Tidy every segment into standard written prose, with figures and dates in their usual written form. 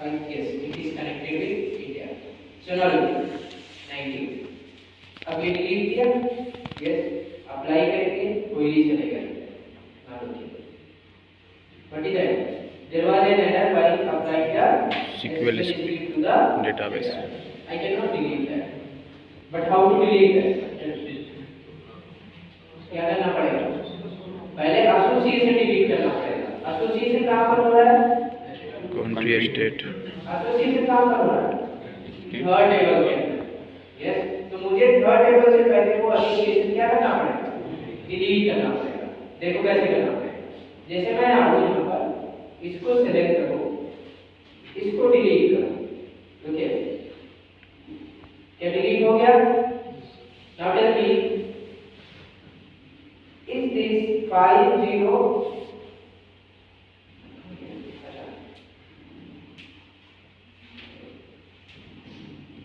yes, it is connected with India. So now look, 90. अब ये delete किया, yes, apply करके कोई चलेगा. Now look, what is that? There was an error while applying the SQL to the database. I cannot delete that. But how to delete that? क्या करना पड़ेगा? पहले एसोसिएशन डिलीट करना पड़ेगा. एसोसिएशन कहाँ पर हो रहा है? Country state. एसोसिएशन कहाँ पर हो रहा है? थर्ड टेबल के अंदर. यस, तो मुझे थर्ड टेबल से पहले वो एसोसिएशन क्या करना पड़ेगा? डिलीट करना पड़ेगा. देखो कैसे करना पड़ेगा. जैसे मैं आऊँ यहाँ पर, इसको सेलेक्ट करो, इसको डिलीट करो. ओके, क्या डिलीट हो गया? Now tell me, is this 50?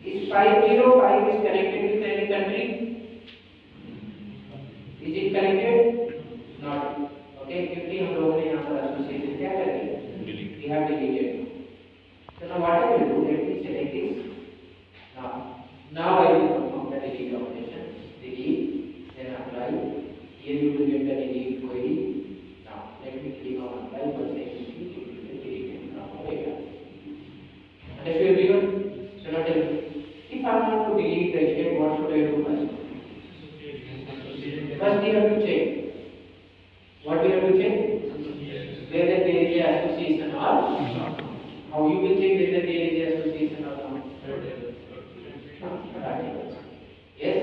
Is 505 is connected with any country? Is it connected? Not. Okay, क्योंकि हम लोगों ने यहाँ पर एसोसिएशन क्या कर दिया? We have deleted. So now what I will do? Let me select this. Now I will perform the delete operation. Delete, then apply. Here you will get the delete query. Now let me click on apply. Once I click, it will get deleted. Now understood everyone? So now tell me, if I want to delete the state, what should I do first? First we have to check. What we have to check? Whether there is an association or not. How you will check whether there is an association or not? Yes,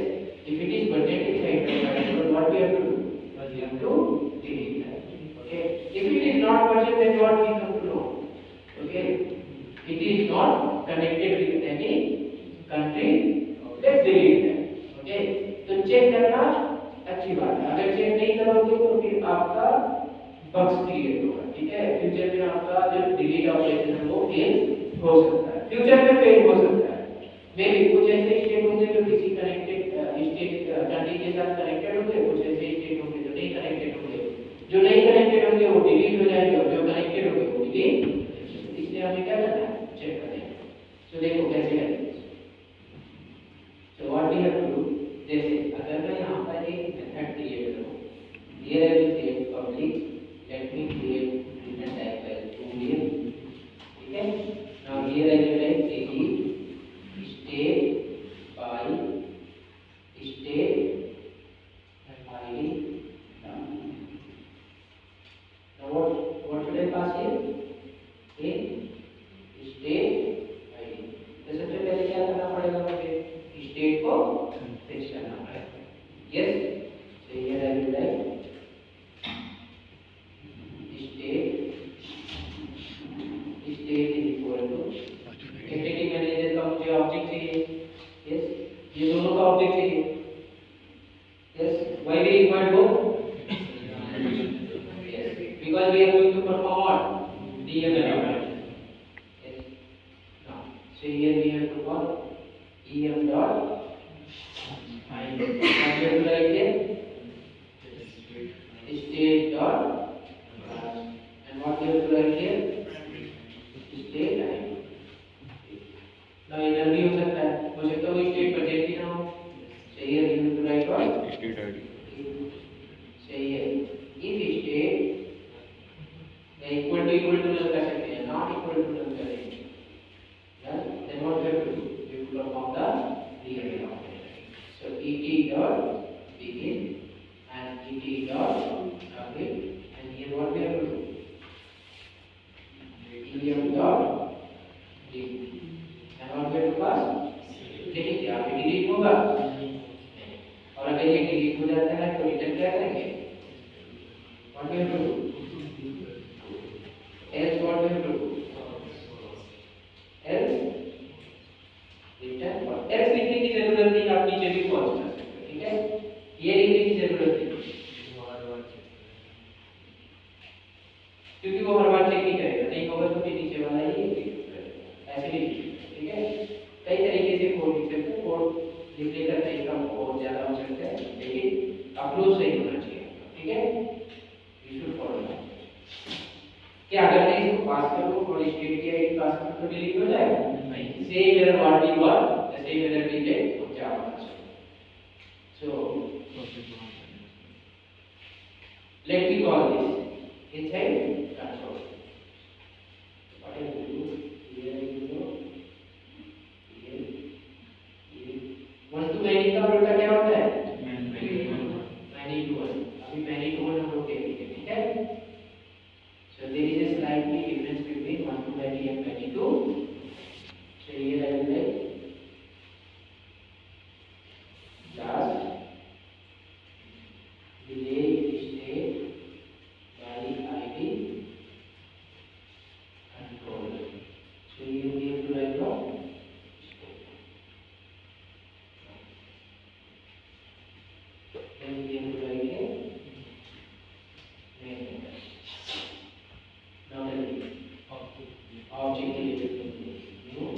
if it is budgeted item, what we have to do? We have to delete that. Okay. If it is not budgeted, then what we have to know? Okay. It is not connected with any country. Let's delete that. Okay. तो check करना अच्छी बात है. अगर check नहीं करोगे तो फिर आपका बग्स क्रिएट होगा. ठीक है. फ्यूचर में आपका जो डिलीट ऑपरेशन है वो फेल हो सकता है. फ्यूचर में फेल हो सकता है. मे भी कुछ ऐसे स्टेट होंगे जो किसी कनेक्टेड स्टेट कंट्री के साथ कनेक्टेड होंगे, कुछ ऐसे स्टेट होंगे जो नहीं कनेक्टेड होंगे. जो नहीं कनेक्टेड होंगे वो डिलीट हो जाएंगे और जो कनेक्टेड होंगे वो डिलीट. इसलिए हमें क्या करना है? चेक करना है. तो देखो कैसे करेंगे. So what we have to do, जैसे अगर मैं यहाँ पर एक मेथड क्रिएट करूँ, here I will create public, let me create return type as boolean. ठीक है. Now here I will write delete state by state ID. Now what should I pass here? A state ID. तो सबसे पहले क्या करना पड़ेगा मुझे? State को फिक्स करना पड़ेगा. Yes. So here I will write state is equal to entity manager का मुझे ऑब्जेक्ट चाहिए. यस, ये दोनों का ऑब्जेक्ट चाहिए. Yes, why we required both? Yes, because we are going to perform what? DML operation. Yes. Now so here we have to call em dot find. Now we will write here state dot and what we have to write here? State ID. ना इधर भी हो सकता है. हो सकता है state budget ही ना हो. सही है. You to write what? State ID. सही है. If state equal to null कर सकते हैं, नॉट इक्वल टू नल करेंगे. Then what we have to do? We have to perform the DML operation. So et dot begin and et dot update and here what we have to do? em dot begin. And what we have to pass? Class में तो delete हो जाएगा नहीं, same error what we got the same error we get from Java also. So let me call this inside control. What I will do here, you know, here one to many का उल्टा क्या होता है many to one. अभी many to one हम लोग देखेंगे, ठीक है? So there is a slightly difference between one to many and many to. So here I will like last delay state by id control. So here we have to write down state. Then we have to write a main method. Now the object related to new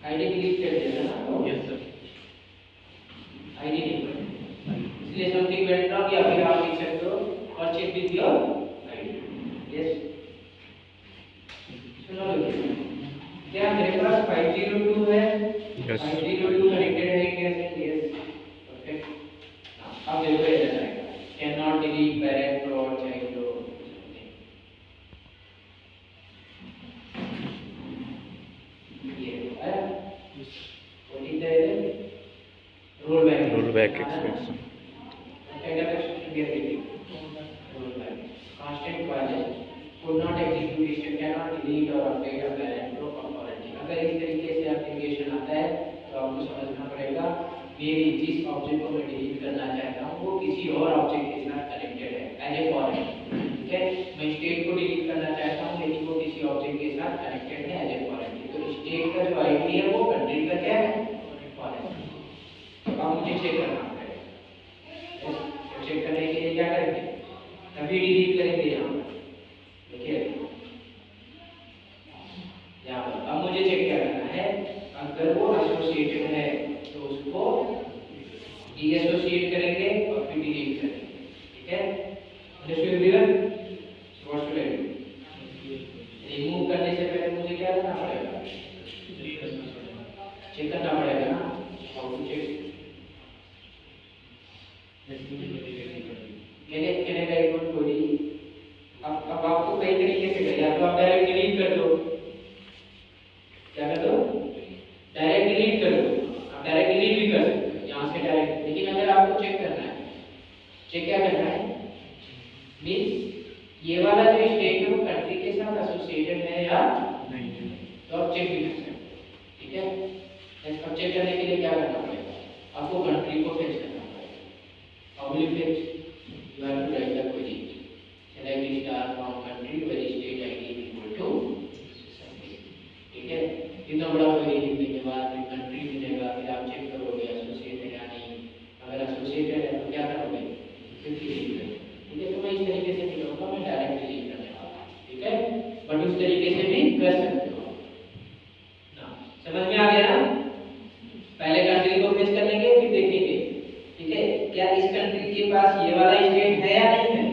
ID delete कर देना ना. Yes sir. ID delete इसलिए something went wrong या फिर आप लिख सकते हो और check with your ID. Yes. सुनो लोग, क्या मेरे पास 502 है? यस. 502 कनेक्टेड है कैसे? यस. परफेक्ट. अब देखो ये आएगा कैन नॉट डिलीट पेरेंट और child. Rollback expression. Expression we are getting. Rollback. Constant while could not execution cannot delete or update a parent or component. अगर इस तरीके से एप्लीकेशन आता है तो आपको समझना पड़ेगा मेरी जिस ऑब्जेक्ट को मैं डिलीट करना चाहता हूँ वो किसी और ऑब्जेक्ट के साथ कनेक्टेड है एज ए फॉरेन. ठीक है, मैं स्टेट को डिलीट करना चाहता हूँ लेकिन वो किसी ऑब्जेक्ट के साथ कनेक्टेड है एज ए फॉरेन. तो स्टेट का जो आईडी है वो कंट्री का क्या है? फॉरेन. तो अब मुझे चेक करना पड़ेगा. चेक करने के लिए क्या करेंगे? तभी डिलीट करेंगे यहाँ पर. देखिए यहाँ पर अब मुझे चेक क्या करना है. अगर वो एसोसिएटेड है तो उसको डीएसोसिएट करेंगे और फिर डिलीट करेंगे. ठीक है, understood everyone? What should I do? Remove करने से पहले मुझे क्या करना पड़ेगा? चेक करना पड़ेगा ना. How to check? कहने का एक कोई अब आपको कई तरीके से कर, या तो आप डायरेक्ट डिलीट कर दो. क्या कर दो? डायरेक्ट डिलीट कर दो. आप डायरेक्ट डिलीट भी कर सकते हो यहाँ से डायरेक्ट. लेकिन अगर आपको चेक करना है, चेक क्या करना है मीन्स ये वाला जो स्टेट है वो कंट्री के साथ एसोसिएटेड है या नहीं, तो आप चेक भी कर सकते हो. ठीक है, अब चेक करने के लिए क्या करना पड़ेगा? आपको कंट्री को फेच करना पड़ेगा. How will you fetch? You have to write the query. Select star from country where state ID is equal to something. ठीक है, इतना बड़ा query लिखने के बाद फिर country मिलेगा, फिर आप चेक करोगे एसोसिएटेड है या नहीं. अगर एसोसिएटेड है तो क्या करोगे? फिर डिलीट करोगे. ठीक है, तो मैं इस तरीके से नहीं करूँगा, मैं डायरेक्ट डिलीट करने वाला हूँ. ठीक है, बट उस तरीके से भी कर सकते हो ना. समझ में आ गया ना? पहले कंट्री को फेच कर लेंगे फिर देखेंगे. ठीक है, क्या इस कंट्री के पास ये वाला स्टेट है या नहीं है?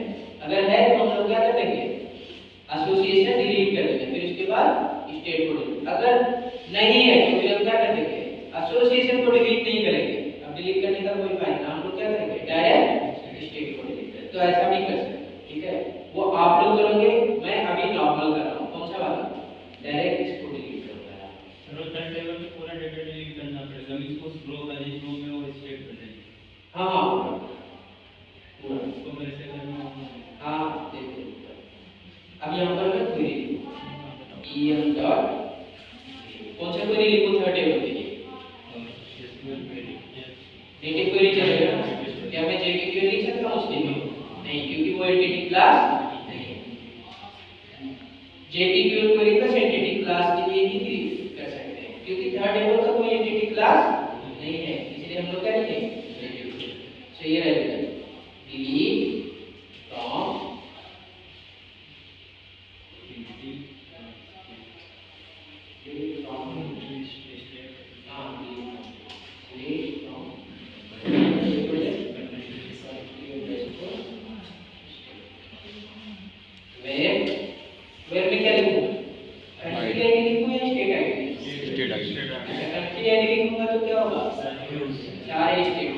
अगर है तो हम लोग क्या कर देंगे? एसोसिएशन डिलीट कर देंगे, फिर उसके बाद स्टेट को डिलीट. अगर नहीं है तो फिर हम क्या कर देंगे? एसोसिएशन को डिलीट नहीं करेंगे। अब डिलीट करने का कोई फायदा, हम लोग क्या करेंगे, डायरेक्ट स्टेट को डिलीट करेंगे। तो ऐसा भी कर सकते हैं, ठीक है। वो आप लोग करोगे, मैं अभी नॉर्मल कर रहा हूँ, कौन सा वाला, डायरेक्ट इसको डिलीट करूंगा। सर थर्ड टेबल में पूरा डेटा डिलीट करना पड़ेगा, इसको रो वाले रो में वो स्टेट कर देंगे। हाँ तो मेरे से करना हाँ देखो, अब यहाँ पर मैं क्वेरी em डॉट कौन सा क्वेरी लिखूं थर्ड टेबल के लिए, नेटिव क्वेरी चलेगा ना। क्या मैं जेटी क्वेरी लिख सकता हूँ उसके लिए? नहीं, क्योंकि वो एंटिटी क्लास नहीं है। जेटी क्वेरी का एंटिटी क्लास के लिए ही कर सकते हैं, क्योंकि थर्ड टेबल का कोई एंटिटी क्लास नहीं है, इसलिए हम लोग क्या लिखेंगे, सो ये रहेगा डिलीट फ्रॉम where में क्या लिखूं, कंट्री आईडी लिखूं या state ID? State ID. Country ID लिखूंगा तो क्या होगा, सारे स्टेट,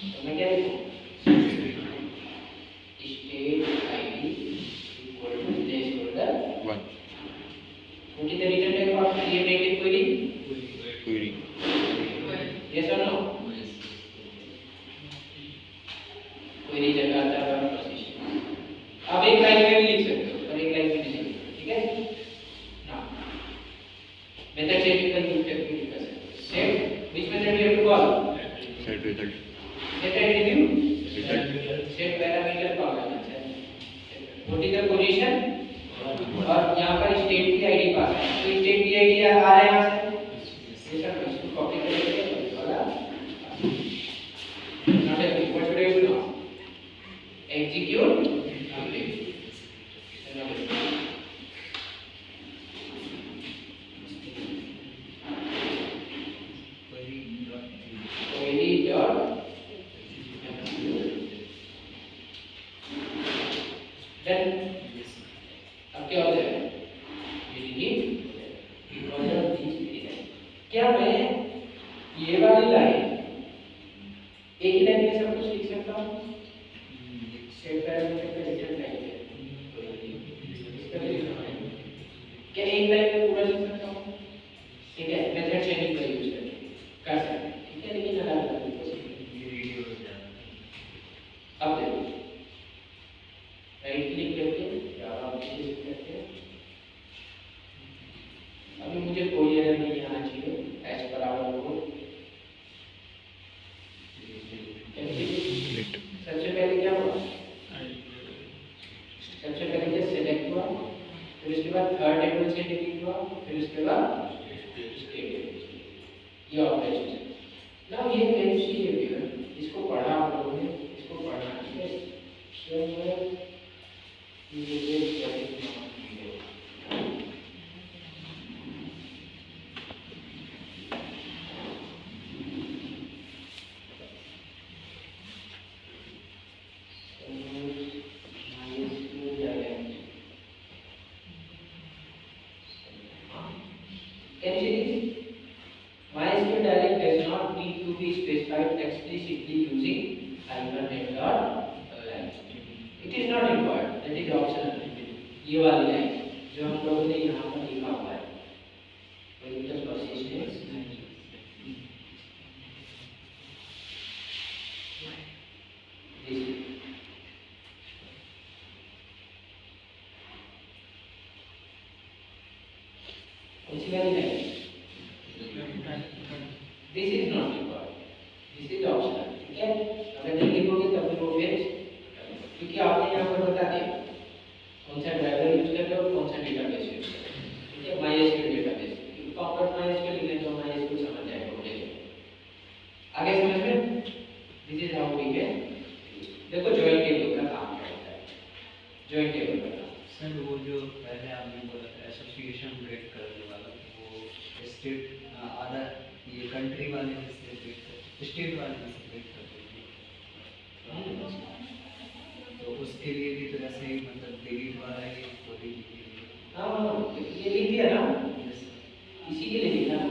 तो मैं क्या लिखूं, state ID equal to placeholder 1 what is the return type of native query? query। Yes or no? query जगह आता है प्रोसेसिंग। अब एक लाइन में भी लिख सकते हो और एक लाइन में नहीं लिख सकते, ठीक है ना। मेथड सेट का यूज करके लिख सकते हो। Set which method you have to call? set result set attribute, result set parameter call करना चाहिए। what is the position और यहाँ पर स्टेट की आईडी पास है, तो स्टेट की आईडी आ रहा है यहाँ से, ये सब इसको कॉपी करके वाला not agree, what should I do now, execute query dot then अब क्या हो जाएगा, क्या मैं ये वाली लाइन एक ही लाइन में सब कुछ लिख सकता हूँ, सेट पैरामीटर का रिटर्न टाइप है, इसका भी लिखना है, क्या एक लाइन में पूरा लिख सकता हूँ, ठीक है, मेथड चेंजिंग का यूज करके कर सकते हैं, ठीक है, लेकिन अलग अलग अब देखो राइट क्लिक करके जावा पेस्ट करके, अभी मुझे कोई एरर नहीं आना चाहिए एज पर आवर कोड। सबसे पहले क्या हुआ, सबसे पहले क्या सिलेक्ट हुआ, फिर उसके बाद थर्ड टेबल से डिलीट हुआ, फिर उसके बाद स्टेट, ये ऑपरेशन है ना। ये एमसी है, इसको पढ़ा आप लोगों ने, इसको पढ़ना है, सो Can you see this? MySQL dialect does not need to be specified explicitly using -n.line. It is not required. That is optional. ये वाली लाइन जो हम लोगों ने यहाँ पर लिखा हुआ है, वही प्रोसेस इसी वाली line, this is not required, this is optional, ठीक है। अगर नहीं लिखोगे तब फिर वो फिर, क्योंकि आपने यहाँ पर बता दिया कौन सा ड्राइवर यूज कर रहे हो, कौन सा डेटाबेस यूज कर रहे हो, ठीक है, MySQL डेटाबेस, कॉम्पैक्ट MySQL लिख लेते हो, MySQL समझ जाएगा मुझे, आगे समझ में, this is how we can, देखो जॉइन टेबल का काम क्या होता है, जॉइन टेबल का काम। सर वो जो पहले आपने बोला था एसोसिएशन ब्रेक करने वाला, वो स्टेट आधा ये कंट्री वाले में से ब्रेक कर, स्टेट वाले में से ब्रेक कर देंगे, तो उसके लिए भी तो ऐसे ही मतलब डिलीट वाला ही कोई हाँ ये लिख दिया ना, इसी के लिए लिखा ना,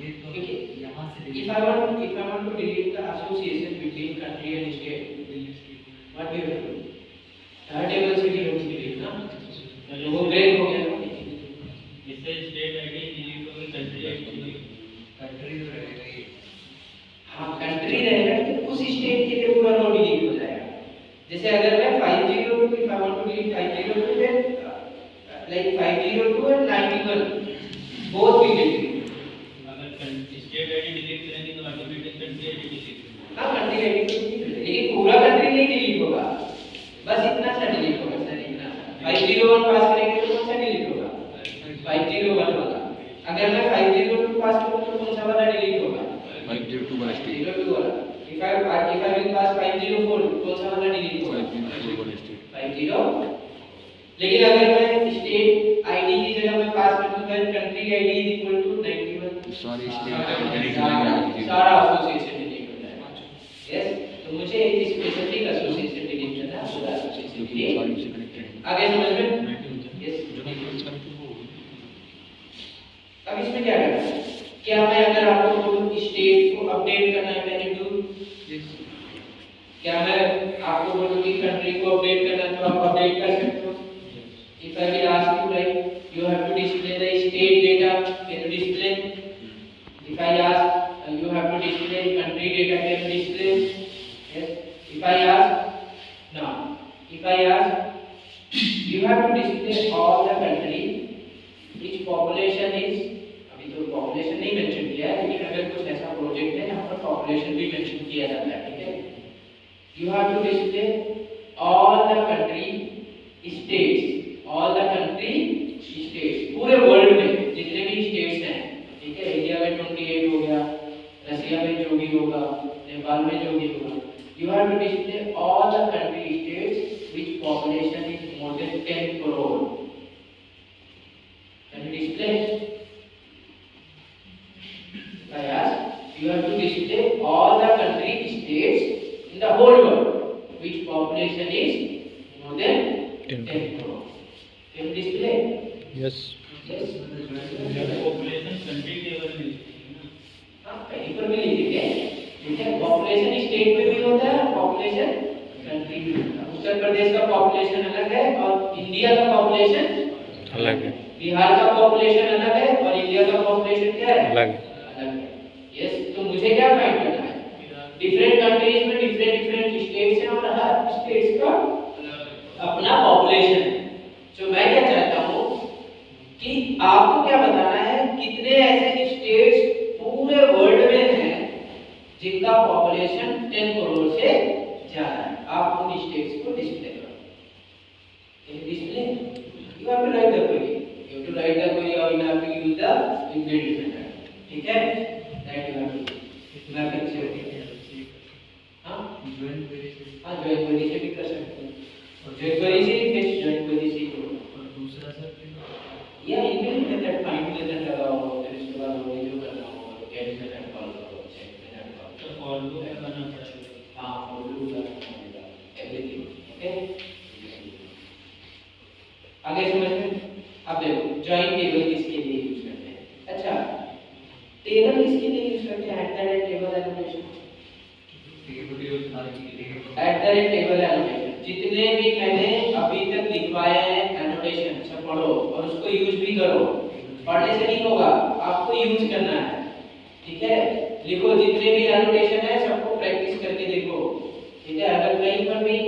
ये तो क्योंकि यहाँ से if I want to delete the association between country and state, what do you have to do? Her table से भी हम delete ना, तो वो break हो गया ना। इससे स्टेट आईडी डिलीट होगी, कंट्री आईडी डिलीट, कंट्री तो रहेगा ही। हाँ कंट्री रहेगा लेकिन उस स्टेट के लिए पूरा रो डिलीट हो जाएगा। जैसे अगर मैं 502 if I want to delete 502 then like 502 and 91 both will get deleted। अगर स्टेट आईडी डिलीट करेंगे तो ऑटोमेटिक कंट्री आईडी डिलीट होगी। हाँ कंट्री आईडी तो डिलीट हो जाएगी लेकिन पूरा कंट्री नहीं डिलीट होगा, बस इतना सा डिलीट होगा सर, इतना 501 पास करेंगे तो कौन सा डिलीट होगा? 501 वाला। अगर मैं 502 पास करूँ तो कौन सा वाला डिलीट होगा? 502 वाला स्टेट, 502 वाला। if I will pass 504 कौन सा वाला डिलीट होगा? 504 वाला स्टेट। 50। लेकिन अगर मैं स्टेट आईडी की जगह मैं पास कर दूं तो country ID is equal to 91, sorry state delete हो जाएगा, सारा एसोसिएशन डिलीट हो जाएगा। यस, तो मुझे एक स्पेसिफिक एसोसिएशन डिलीट करना है, पूरा एसोसिएशन डिलीट। से कनेक्टेड है। आगे समझ में? यस। अब इसमें क्या करना है? क्या मैं अगर आपको बोलूं स्टेट को अपडेट करना है कैन यू डू? क्या मैं आपको बोलूं कि कंट्री को अपडेट करना है तो आप अपडेट कर सकते हो? If I will ask you like you have to display the state data, can you display? If I ask you have to display country data, can you display? Yes. If I ask now, if I ask you have to display all the country which population is, अभी तो population नहीं mention किया है लेकिन अगर कुछ ऐसा project है जहाँ पर population भी मेंशन किया जाता है, ठीक है? You have to display all the country states, all the country states, पूरे वर्ल्ड में जितने भी स्टेट्स हैं, ठीक है? इंडिया में 28 हो गया, रशिया में जो भी होगा, नेपाल में जो भी होगा, you have to display all the country states which population is more than 10 crore. Can you display? I ask, you have to display all the country states in the whole world which population is more than 10 crore. Can you display? Yes. Yes. Population country level में हाँ कहीं पर भी लिखेंगे, ठीक है? Population state में भी होता है, पॉपुलेशन कंट्री में होता है। उत्तर प्रदेश का पॉपुलेशन अलग है और इंडिया का पॉपुलेशन अलग है। बिहार का पॉपुलेशन अलग है और इंडिया का पॉपुलेशन क्या है? अलग है। अलग है। यस, तो मुझे क्या फाइंड करना है? डिफरेंट कंट्रीज में डिफरेंट स्टेट्स हैं और हर स्टेट्स का अपना पॉपुलेशन है। तो मैं क्या चाहता हूँ कि आपको क्या बताना है कितने ऐसे स्टेट्स पूरे वर्ल्ड में हैं जिनका पॉपुलेशन 10 करोड़ से ज्यादा है। आप उन स्टेट्स को डिस्प्ले करो। Display you have to write the query, you have to write the query और you have to use the inbuilt method, ठीक है? दैट यू हैव टू मैं कैसे हां ज्वाइन क्वेरी से, हां ज्वाइन क्वेरी से भी कर सकते हैं और ज्वाइन क्वेरी से फिर ज्वाइन क्वेरी से करो। और दूसरा सर या इनबिल्ट मेथड फाइंड मेथड लगाओ, फिर इसके बाद वो जो करना होगा गेट मेथड कॉल करो, चेक मेथड कॉल तो फॉर लूप करना पड़ेगा। हां फॉर लूप करना पड़ेगा एवरीथिंग, ओके? आगे समझ में? अब देखो जॉइन टेबल किसके लिए यूज करते हैं? अच्छा टेबल किसके लिए यूज करते हैं? @टेबल एनोटेशन, @टेबल एनोटेशन जितने भी मैंने अभी तक लिखवाए हैं एनोटेशन सब पढ़ो और उसको यूज भी करो। पढ़ने से नहीं होगा, आपको यूज करना है, ठीक है? लिखो जितने भी एनोटेशन है सबको प्रैक्टिस करके देखो, ठीक है? अगर कहीं पर भी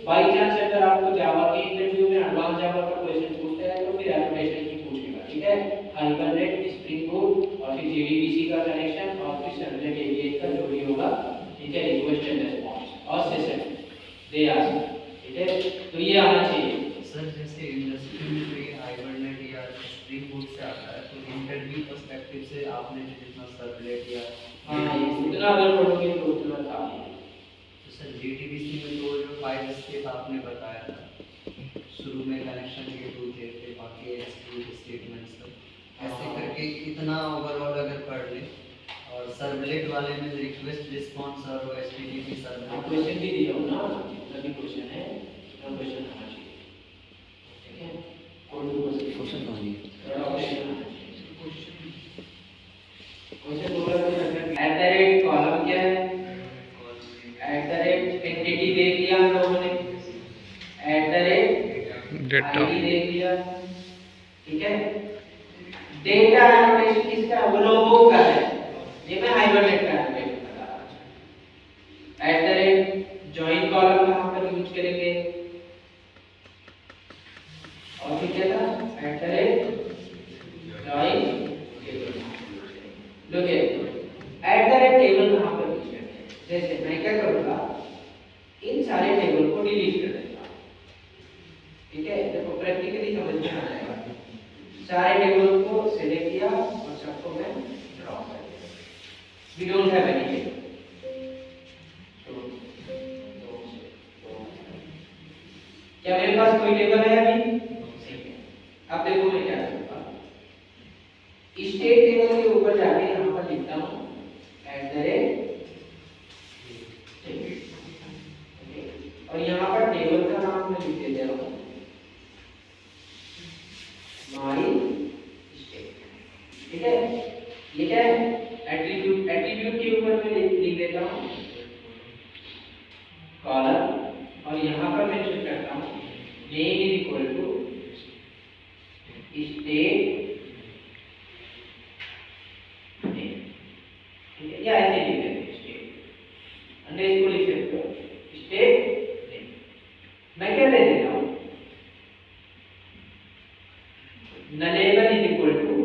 बाय चांस अगर आपको जावा के इंटरव्यू में एडवांस जावा का क्वेश्चन पूछता है तो फिर एनोटेशन ही पूछेगा, ठीक है? हाइबरनेट, स्प्रिंग बूट और फिर जेडीबीसी का कनेक्शन और फिर सर्वलेट एपीआई का जो भी होगा, ठीक है? रिक्वेस्ट एंड रिस्पांस और सेशन दे आस्क, ठीक है? तो ये आना चाहिए। सर जैसे इंडस्ट्री में कोई हाइबरनेट या स्प्रिंग बूट से आता है तो इंटरव्यू पर्सपेक्टिव से आपने जितना सर्वलेट या हाँ ये उतना अगर पढ़ोगे तो उतना काफी है। तो सर जेडीबीसी में तो जो 5 स्टेप आपने बताया था, शुरू में कनेक्शन के 2 थे, फिर बाकी एक्सक्लूड स्टेटमेंट्स तक ऐसे करके इतना ओवरऑल अगर पढ़ ले और सर्वलेट वाले में रिक्वेस्ट रिस्पांस और एचटीटीपी सर्वलेट क्वेश्चन भी दिया हो ना, जितना भी क्वेश्चन है उतना क्वेश्चन आना चाहिए, ठीक है? कोई भी क्वेश्चन कहां है? क्वेश्चन बोला तो आईडी दे दिया, ठीक है। डेटा एनोटेशन किसका है? वो नोटबुक का है, ये मैं हाइपरलिंक का एनोटेशन बता रहा हूं। At the rate join column कहां पर यूज करेंगे? और फिर क्या था? At the rate join table. Look at the rate table कहां पर यूज करते हैं? जैसे मैं क्या करूंगा, इन सारे टेबल को डिलीट कर देता हूं, ठीक है। देखो प्रैक्टिकली समझ में आ जाएगा। सारे टेबल को सिलेक्ट किया और सबको मैं ड्रॉ कर दिया। We don't have any table, क्या मेरे पास कोई टेबल है अभी? नहीं है। अब देखो मैं क्या करूंगा, स्टेट टेबल के ऊपर जाके यहां पर लिखता हूं एट द रेट, और यहां पर टेबल का नाम मैं लिख देता हूं माई स्टेट, ठीक है। ये क्या है? एट्रीब्यूट। एट्रीब्यूट के ऊपर मैं लिख देता हूं कॉलम, और यहां पर मेंशन करता हूं name is equal to state name, ठीक है। या ऐसे लिख देते हैं स्टेट अंडरस्कोर लिख सकते हो स्टेट नेम। मैं क्या दे देता हूं nullable is equal to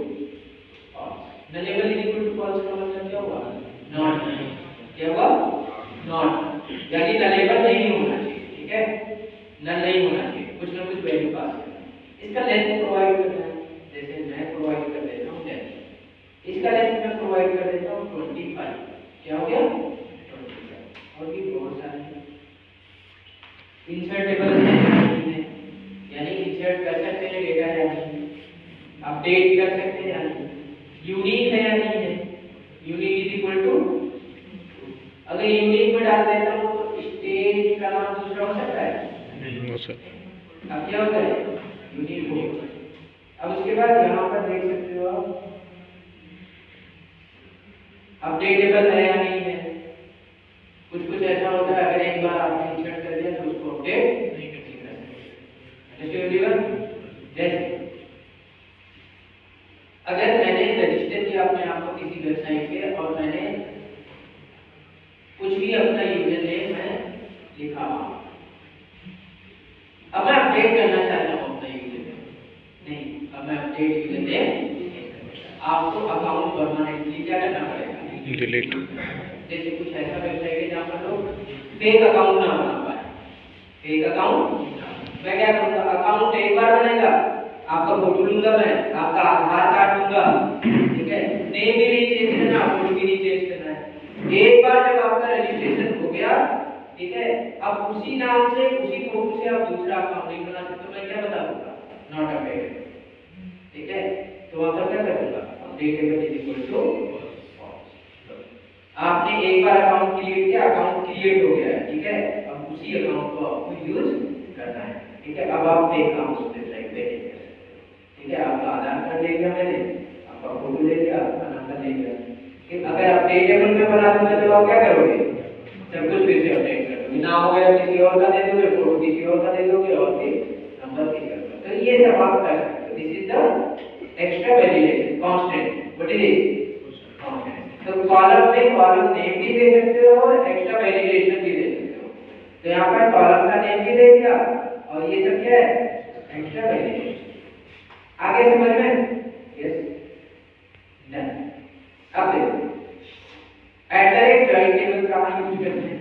false। nullable is equal to false का मतलब क्या हुआ? not। क्या हुआ? not, यानी nullable नहीं होना चाहिए, ठीक है। null नहीं होना चाहिए, कुछ ना कुछ वैल्यू पास करना है। इसका लेंथ प्रोवाइड करना है, जैसे मैं प्रोवाइड कर देता हूं लेंथ। इसका लेंथ मैं प्रोवाइड कर देता हूं 25। क्या हो गया? 25। और भी बहुत सारे इंसर्टेबल है, यानी इंसर्ट कर सकते हैं डेटा या नहीं, अपडेट कर सकते हैं या नहीं, यूनिक है या नहीं है। यूनिक इज इक्वल टू, अगर यूनिक में डाल देता हूं तो स्टेट का नाम दूसरा हो सकता है? नहीं हो सकता। अब क्या होता है? यूनिक होगा। अब उसके बाद यहां पर देख सकते हो आप अपडेटेबल है या नहीं है। कुछ कुछ ऐसा होता है, अगर एक बार आपने इंसर्ट कर दिया तो उसको अपडेट नहीं कर सकते। जैसे अगर मैंने रजिस्टर किया अपने आप को किसी वेबसाइट पे और मैंने कुछ भी अपना यूजर नेम मैं लिखा, अब मैं अपडेट करना चाहता हूं अपना यूजर नेम, नहीं, अब मैं अपडेट यूजर नेम, आपको अकाउंट परमानेंटली क्या करना पड़ेगा? डिलीट। जैसे कुछ ऐसा वेबसाइट है जहां पर लोग फेक अकाउंट ना बना पाए, फेक अकाउंट मैं क्या करूंगा, अकाउंट एक बार बनेगा, आपका फोटो लूंगा मैं, आपका आधार कार्ड लूंगा, ठीक है। नेम भी नहीं चेंज करना, फोटो भी नहीं चेंज करना है। एक बार जब आपका रजिस्ट्रेशन हो गया, ठीक है, अब उसी नाम से उसी फोटो से आप दूसरा अकाउंट नहीं बना सकते। तो मैं क्या बता दूंगा? नॉट अपडेटेड, ठीक है। तो वहां पर क्या करूंगा? Updatable is equal to false. आपने एक बार अकाउंट क्रिएट किया, अकाउंट क्रिएट हो गया है, ठीक है। अब उसी अकाउंट को आपको यूज करना है, ठीक है। अब आप एक काम उस वेबसाइट पे ठीक है, आपका आधार कार्ड ले लिया मैंने, आपका फोटो ले लिया, आपका नंबर ले लिया, कि अगर अपडेटेबल में बना दूंगा तो आप क्या करोगे? सब कुछ फिर से अपडेट कर दोगे, नाम वगैरह किसी और का दे दोगे, फोटो किसी और का दे दोगे, और फिर नंबर किसी और का। तो ये सब आप कर सकते हो। This is the extra validation constant. What is it? Constant. तो कॉलम में कॉलम नेम भी दे सकते हो और एक्स्ट्रा वैलिडेशन भी दे सकते हो। तो यहाँ पर कॉलम का नेम भी दे दिया और ये सब क्या है? Extra validation. आगे समझ में? Yes, done. अब देखो at the rate join table कहां यूज करते हैं?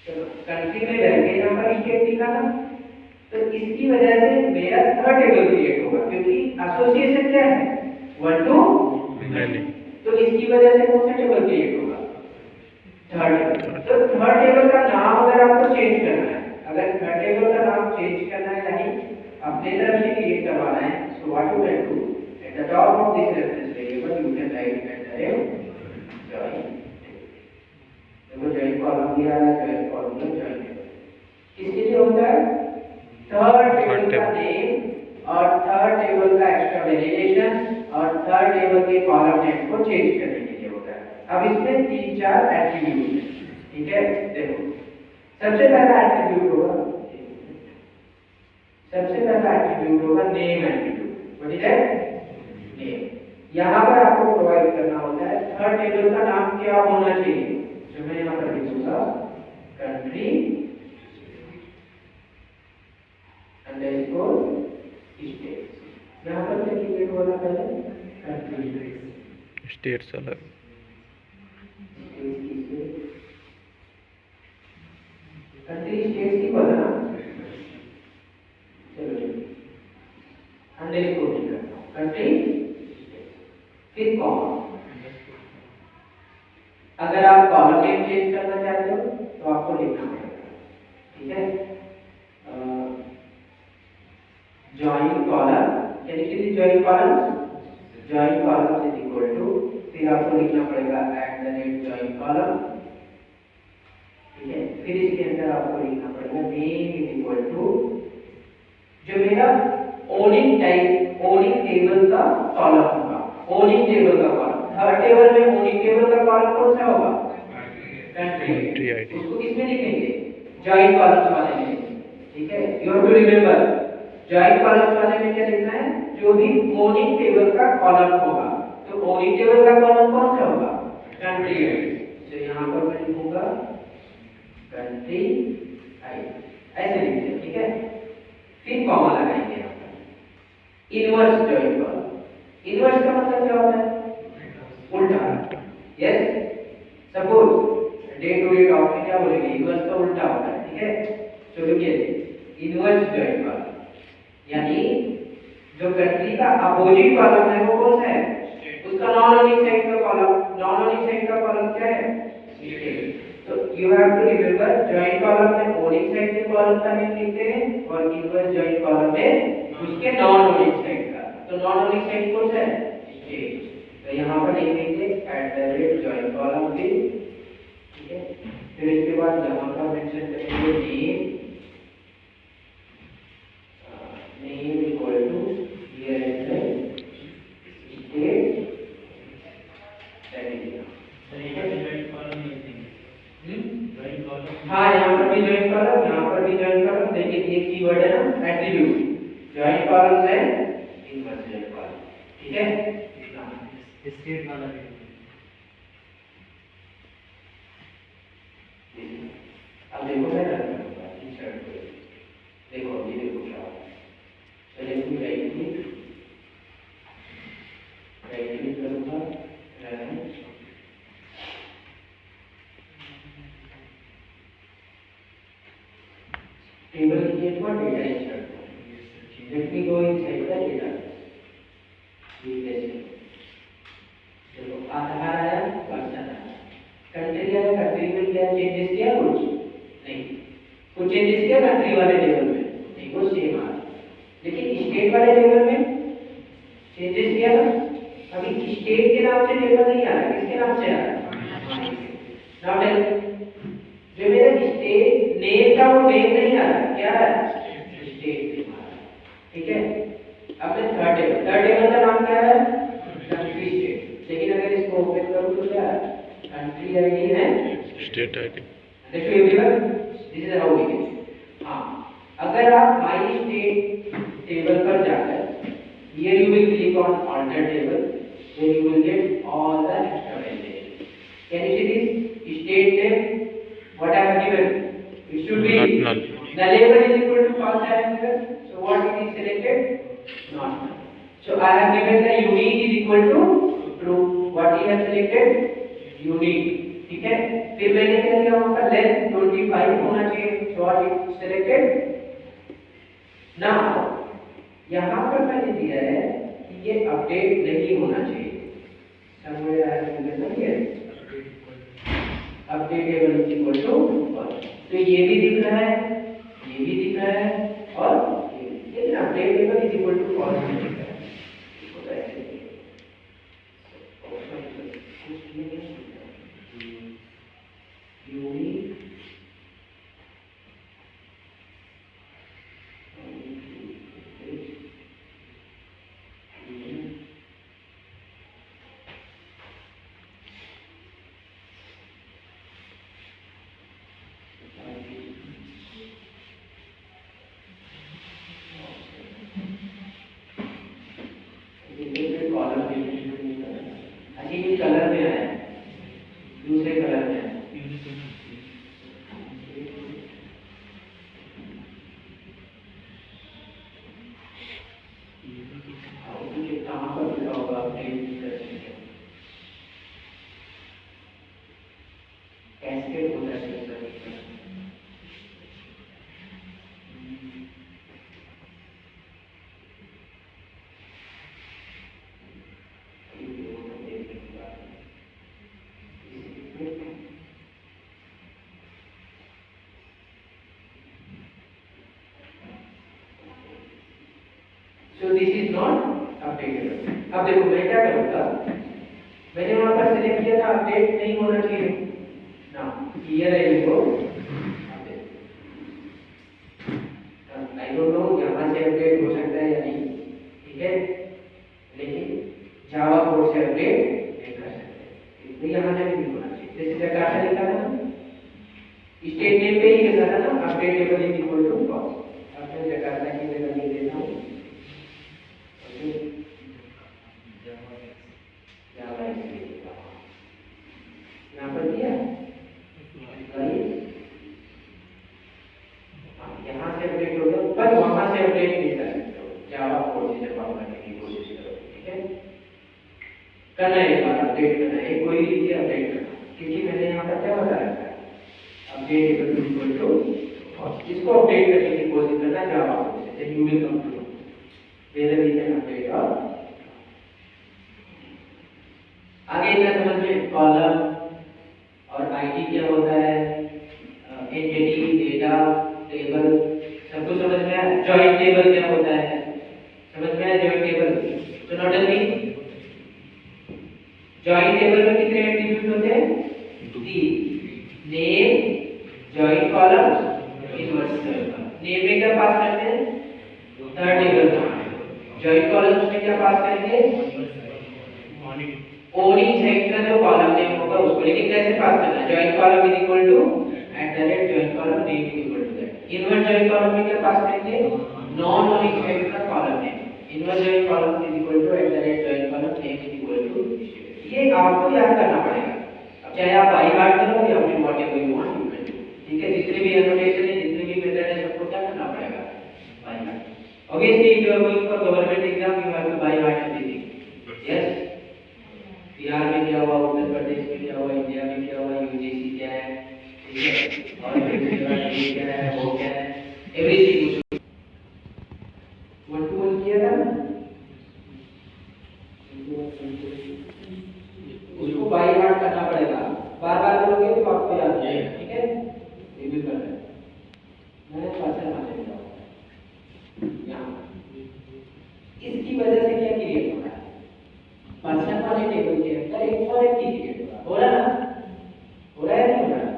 चलो कंट्री में रहकर यहाँ पर स्टेट लिखा था, तो इसकी वजह से मेरा थर्ड टेबल क्रिएट होगा, क्योंकि एसोसिएशन क्या है? 1 to many। तो इसकी वजह से कौन सा टेबल क्रिएट होगा? थर्ड। तो थर्ड टेबल का नाम अगर आपको चेंज करना है, अगर थर्ड टेबल का नाम चेंज करना है यानी अपने तरफ से क्रिएट करवाना है, so what you can do at the top of this reference variable you can write at the join। देखो join कॉलम दिया है, join कॉलम में join टेबल किसके लिए होता है? थर्ड टेबल का नेम और थर्ड टेबल का एक्स्ट्रा वैलिडेशन और थर्ड टेबल के कॉलम नेम को चेंज करने के लिए होता है। अब इसमें 3-4 एट्रीब्यूट हैं, ठीक है। देखो सबसे पहला एट्रीब्यूट होगा, सबसे पहला एट्रीब्यूट होगा name attribute. What is that? Name. यहाँ पर आपको प्रोवाइड करना होता है थर्ड टेबल का नाम क्या होना चाहिए, जो मैं यहाँ पर लिखूंगा कंट्री अंडरस्कोर स्टेट। यहाँ पर क्या कीवर्ड बोला पहले? कंट्री स्टेट्स अलग। कंट्री स्टेट की बोला ना, चलो अंडरस्कोर लिख रहा हूँ कंट्री फिर कॉमा। अगर आप कॉलम नेम चेंज करना चाहते हो तो आपको लिखना पड़ेगा, ठीक है। Join column, can you see join column? Join column is equal to, फिर आपको लिखना पड़ेगा @जॉइन कॉलम, ठीक है। फिर इसके अंदर आपको लिखना पड़ेगा नेम इज इक्वल टू जो मेरा ओनिंग टाइप ओनिंग टेबल का कॉलम होगा, ओनिंग टेबल का कॉलम। थर्ड टेबल में ओनिंग टेबल का कॉलम कौन सा होगा? Country ID. उसको किसमें लिखेंगे? जॉइन कॉलम वाले में, ठीक है। You have to remember join column वाले में क्या लिखना है? जो भी ओनिंग टेबल का कॉलम होगा, तो ओनिंग टेबल का कॉलम कौन सा होगा? Country ID. तो यहाँ पर मैं लिखूंगा कंट्री आईडी, ऐसे लिखते हैं, ठीक है। फिर कॉमा लगाएंगे यहाँ पर। इनवर्स जॉइन कॉलम, इनवर्स का मतलब क्या होता है? उल्टा। Yes, suppose day to day talk में क्या बोलेंगे? इनवर्स का उल्टा होता है, ठीक है। तो देखिए इनवर्स जॉइन कॉलम यानी जो कंट्री का अपोजिट कॉलम है वो कौन सा है? उसका नॉन ओनिंग साइड का कॉलम। नॉन ओनिंग साइड का कॉलम क्या है? तो you have to remember join column में ओनिंग साइड के कॉलम का नेम लिखते हैं और इनवर्स जॉइन कॉलम में उसके नॉन ओनिंग साइड का। तो नॉन ओनिंग साइड कौन सा है? स्टेट। तो यहाँ पर लिख देंगे @जॉइन कॉलम भी, ठीक है। फिर इसके बाद यहाँ पर मेंशन करेंगे name equal to here and state हाँ, यहाँ पर भी जॉइन कॉलम, यहाँ पर भी जॉइन कॉलम। लेकिन एक कीवर्ड है ना एट्रीब्यूट, जॉइन कॉलम है इनवर्स जॉइन कॉलम, ठीक है। स्टेट वाला भी अब देखो मैं इंसर्ट करूँ, देखो ये देखो क्या होगा। चलिए मैं राइट क्लिक करूँगा, टेबल की एक बार डेटा इंसर्ट करो। Let me go inside the data, ठीक है। चलो आधार आया, पर्सन आया, कंट्री आया। कंट्री में क्या चेंजेस किया? कुछ नहीं। कुछ चेंजेस किया कंट्री वाले टेबल में? नहीं, वो सेम आ। लेकिन स्टेट वाले टेबल में चेंजेस किया ना। अभी स्टेट के नाम से टेबल नहीं आ रहा, किसके नाम से आ रहा है? नाउ टेल, जो मेरा स्टेट नेम था वो नेम नहीं आ रहा, क्या आ रहा है? स्टेट नेम आ रहा है, ठीक है। अब मैं थर्ड टेबल का नाम क्या है? Country state. लेकिन अगर इसको ओपन करूं तो क्या है? कंट्री आईडी है, स्टेट आईडी। देखो everyone, this is how we get. हां, अगर आप माय स्टेट टेबल पर जाकर here you will click on alter table, then you will get all the extra values. Can you see this state name? What I have given? It should be null. The label is equal to false I have given. So what it is selected? Not null. So I have given the unique is equal to true. What he has selected? Unique. ठीक है। फिर मैंने क्या किया? वहाँ पर length 25 होना चाहिए। So what it selected? Now यहाँ पर मैंने दिया है कि ये अपडेट नहीं होना चाहिए। समझ आया है? Updatable is equal to false. तो ये भी दिख रहा है, ये भी दिख रहा है और ये भी। लेकिन updatable is equal to false नहीं दिख रहा है। इसको तो ऐसे यूनिक कैस्केड होता है So this is not updated. अब देखो मैं क्या करूँगा, मैंने वहाँ पर सेलेक्ट किया था अपडेट नहीं होना चाहिए ना, क्लियर है इनको आई डोंट नो यहाँ से अपडेट हो सकता है या नहीं, ठीक है, लेकिन जावा कोड से अपडेट नहीं कर सकते, तो यहाँ से नहीं होना चाहिए। जैसे जकार्ता लिखा था ना, स्टेट नेम पे ही लिखा था ना updatable is equal to false, अब मैं जकार्ता की जगह लिख देता हूँ यहाँ पर दिया, यहाँ से अपडेट हो गया, पर वहाँ से अपडेट नहीं कर सकते, जावा कोड से जब आप करने की कोशिश करो, ठीक है, करना है एक बार अपडेट करना है, कोई भी चीज़ अपडेट करना, क्योंकि मैंने यहाँ पर क्या बता रखा है, अपडेट इक्वल टू इसको अपडेट करने की कोशिश करना जावा कोड से, you will come to where we can update और आगे इतना समझ में कॉलम और आईडी क्या होता है, एंटिटी डेटा टेबल सब कुछ समझ में आया। जॉइंट टेबल क्या होता है समझ में आया, जॉइंट टेबल तो नोट डाउन मी, जॉइंट टेबल में कितने एट्रीब्यूट होते हैं, 3, name, joint column, inverse name में क्या पास करते हैं, थर्ड टेबल का, जॉइंट कॉलम्स में क्या पास करेंगे, ओनली सेट का जो कॉलम नेम होगा उसको, लेकिन कैसे पास करना है, joint column is equal to @joint column name is equal to that, inverse joint column में क्या पास करेंगे, नॉन ओनली सेट का column name, inverse joint column is equal to @joint column name is equal to, ये आपको याद करना पड़ेगा। अब चाहे आप बाई हार्ट करो या फिर whatever you want you can do, ठीक है, जितने भी एनोटेशन है, जितने भी मेथड है, सबको क्या करना पड़ेगा, by heart. Obviously if you are going for government exam you have to by heart everything, yes, Bihar में क्या हुआ, उत्तर प्रदेश में क्या हुआ, इंडिया में क्या हुआ, यूजीसी क्या है, ठीक है, और ये क्या है, वो क्या है, एवरीथिंग 1 to 1 किया था, उसको बाई हार्ट करना पड़ेगा, बार-बार करोगे तो आपको याद रहेगा, ठीक है, रिव्यू करना है। मैं पर्सन माने जाऊंगा यहाँ, इसकी वजह से क्या क्रिएट हो रहा है, पर्सन वाले टेबल के अंदर एक फॉरेन की क्रिएट हो रहा है ना, हो रहा है नहीं हो रहा है,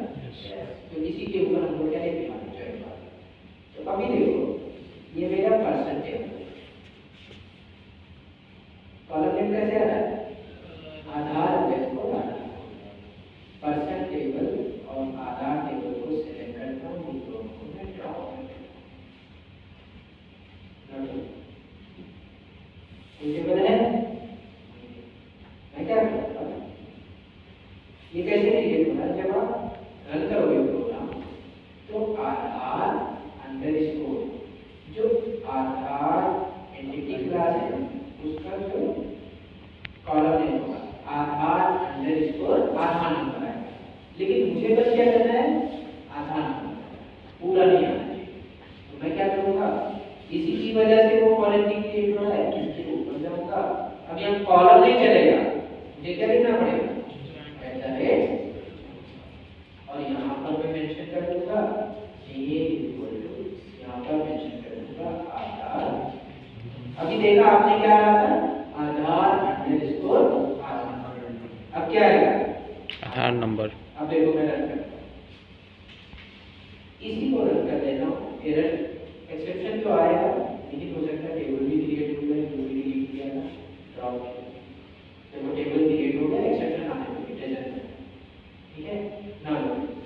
तो इसी के ऊपर हम लोग क्या लेते हैं जॉइंट वाले। तो अभी देखो ये मेरा पर्सन टेबल, कॉलम नेम कैसे आ रहा है, आधार अंडरस्कोर आधार, पर्सन टेबल और आधार टेबल को सिलेक्ट करता हूँ, इन दोनों को मैं ड्रॉ करता हूँ, टेबल है, मैं क्या करूँगा, ये कैसे क्रिएट होना है, जब आप रन करोगे प्रोग्राम तो आधार अंडरस्कोर, जो आधार एंटिटी क्लास है उसका जो कॉलम नेम होगा, आधार अंडरस्कोर आधार नंबर है, लेकिन मुझे बस क्या करना है, आधार नंबर, पूरा नहीं आना चाहिए, तो मैं क्या करूँगा, इसी की वजह से वो फॉरेन की क्रिएट हो रहा है, इसके ऊपर जाऊँगा, अब यहाँ कॉलम नहीं चलेगा, मुझे क्या लिखना पड़ेगा, और यहाँ पर मैं मेंशन कर दूंगा ये इक्वल टू, यहाँ पर मेंशन कर दूंगा आधार, अभी देखा आपने क्या रहा था, आधार अंडरस्कोर आधार, अब क्या आएगा, आधार नंबर, अब देखो मैं रन करता हूँ, इसी को रन कर देता हूँ, एरर एक्सेप्शन तो आएगा, लेकिन हो सकता है टेबल भी क्रिएट हो गया, जो भी डिलीट किया था ड्रॉप, तो टेबल क्रिएट हो गया, एक्सेप्शन आने लगे, ठीक है ना।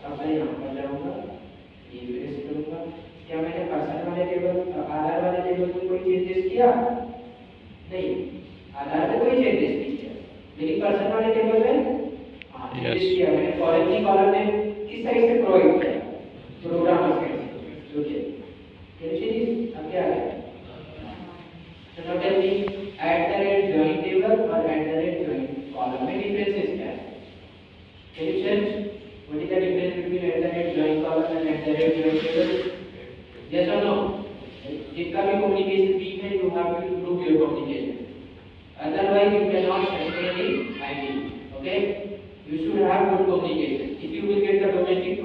अब मैं यहाँ पर जाऊँगा, ये प्रेस करूँगा, क्या मैंने पर्सन वाले टेबल आधार वाले टेबल में कोई चेंजेस किया, नहीं, आधार में कोई चेंजेस नहीं किया, लेकिन पर्सन वाले टेबल में चेंजेस किया, मैंने फॉरेन की कॉलम में किस साइड से प्रोवाइड किया, प्रोग्रामर साइड से, ओके, चलिए अब क्या है, तो note tell me @join table और @जॉइन कॉलम में डिफरेंसेस क्या है, can you sense what is the otherwise you cannot sustain the hygiene. Okay? You should have good communication. If you will get the domestic